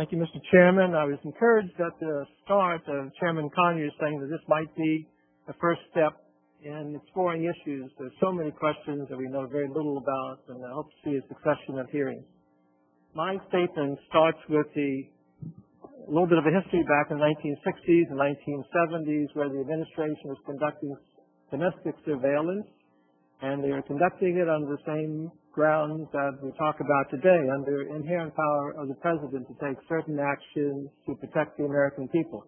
Thank you, Mr. Chairman. I was encouraged at the start of Chairman Conyers saying that this might be the first step in exploring issues. There's so many questions that we know very little about, and I hope to see a succession of hearings. My statement starts with a little bit of a history back in the 1960s and 1970s, where the administration was conducting domestic surveillance, and they are conducting it under the same grounds that we talk about today, under inherent power of the president to take certain actions to protect the American people.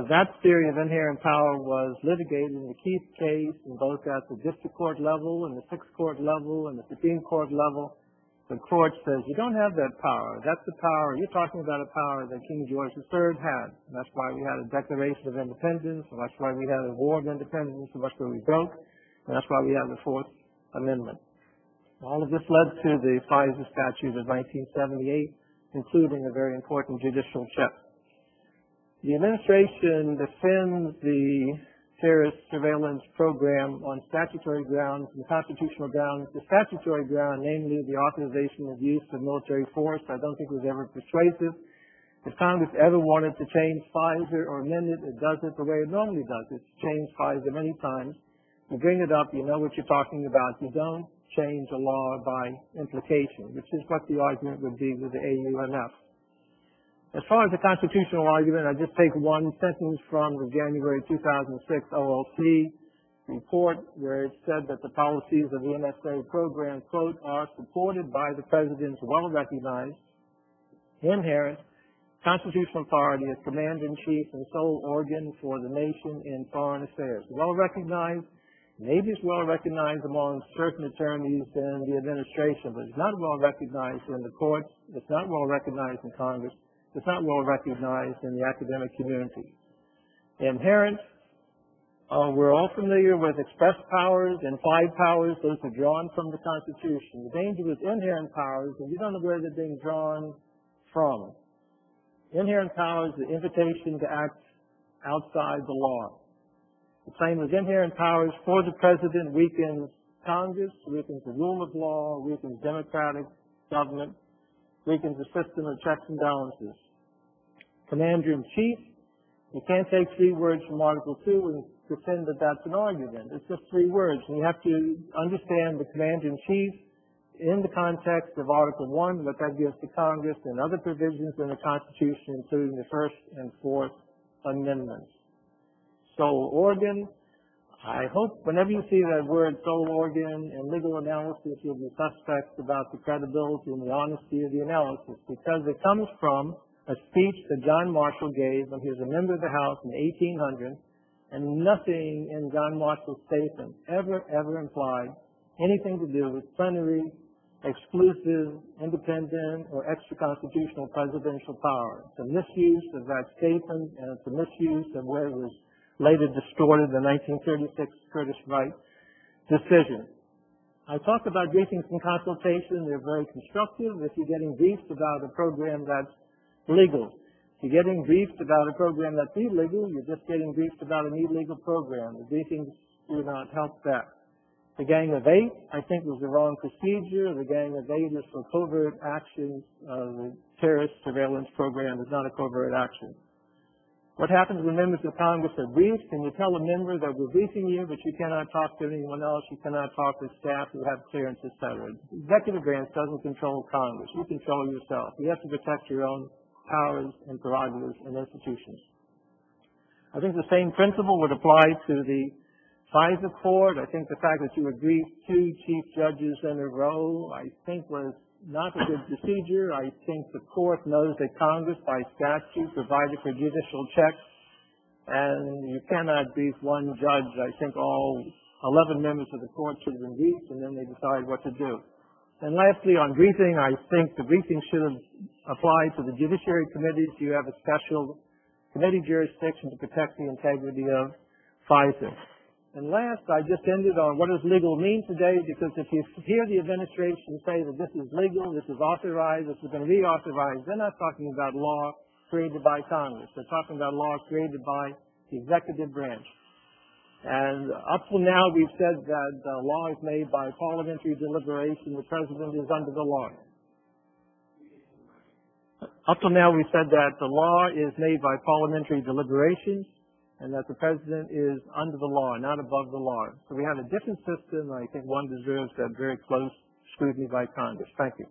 That theory of inherent power was litigated in the Keith case, in both at the district court level, and the Sixth Court level, and the Supreme Court level. The court says you don't have that power. That's the power. You're talking about a power that King George III had. And that's why we had a Declaration of Independence, and that's why we had a War of Independence, and that's where we broke, and that's why we have the Fourth Amendment. All of this led to the FISA statute of 1978, including a very important judicial check. The administration defends the terrorist surveillance program on statutory grounds and constitutional grounds. The statutory ground, namely the authorization of use of military force, I don't think was ever persuasive. If Congress ever wanted to change FISA or amend it, it does it the way it normally does. It's changed FISA many times. You bring it up, you know what you're talking about. You don't change a law by implication, which is what the argument would be with the AUMF. As far as the constitutional argument, I just take one sentence from the January 2006 OLC report, where it said that the policies of the NSA program, quote, are supported by the President's well-recognized, inherent, constitutional authority as Commander-in-Chief and sole organ for the nation in foreign affairs. Well-recognized, maybe it's well-recognized among certain attorneys in the administration, but it's not well-recognized in the courts, it's not well-recognized in Congress, it's not well-recognized in the academic community. Inherent, we're all familiar with express powers, implied powers. Those are drawn from the Constitution. The danger with inherent powers, and you don't know where they're being drawn from. Inherent powers, the invitation to act outside the law. The claim of inherent powers for the President weakens Congress, weakens the rule of law, weakens democratic government, weakens the system of checks and balances. Commander-in-Chief, you can't take 3 words from Article 2 and pretend that that's an argument. It's just 3 words, and you have to understand the Commander-in-Chief in the context of Article 1, what that gives to Congress, and other provisions in the Constitution, including the First and Fourth Amendments. Sole organ, I hope whenever you see that word sole organ in legal analysis, you'll be suspect about the credibility and the honesty of the analysis, because it comes from a speech that John Marshall gave when he was a member of the House in 1800, and nothing in John Marshall's statement ever implied anything to do with plenary, exclusive, independent, or extra-constitutional presidential power. It's a misuse of that statement, and it's a misuse of where it was later distorted in the 1936 Curtis Wright decision. I talked about briefings and consultation. They're very constructive. If you're getting briefed about a program that's legal, if you're getting briefed about a program that's illegal, you're just getting briefed about an illegal program. The briefings do not help that. The Gang of 8, I think, was the wrong procedure. The Gang of 8 is for covert actions. The terrorist surveillance program is not a covert action. What happens when members of Congress are briefed? Can you tell a member that we're briefing you, but you cannot talk to anyone else, you cannot talk to staff who have clearance, etc. The executive branch doesn't control Congress. You control yourself. You have to protect your own powers and prerogatives and institutions. I think the same principle would apply to the FISA court. I think the fact that you agreed 2 chief judges in a row, I think was not a good procedure. I think the court knows that Congress, by statute, provided for judicial checks, and you cannot brief one judge. I think all 11 members of the court should have been briefed, and then they decide what to do. And lastly, on briefing, I think the briefing should have applied to the Judiciary Committees. You have a special committee jurisdiction to protect the integrity of FISA. And last, I just ended on what does legal mean today, because if you hear the administration say that this is legal, this is authorized, this is going to be authorized, they're not talking about law created by Congress. They're talking about law created by the executive branch. And up till now, we've said that law is made by parliamentary deliberation. The president is under the law. Up till now, we said that the law is made by parliamentary deliberations and that the president is under the law, not above the law. So we have a different system. I think one deserves that very close scrutiny by Congress. Thank you.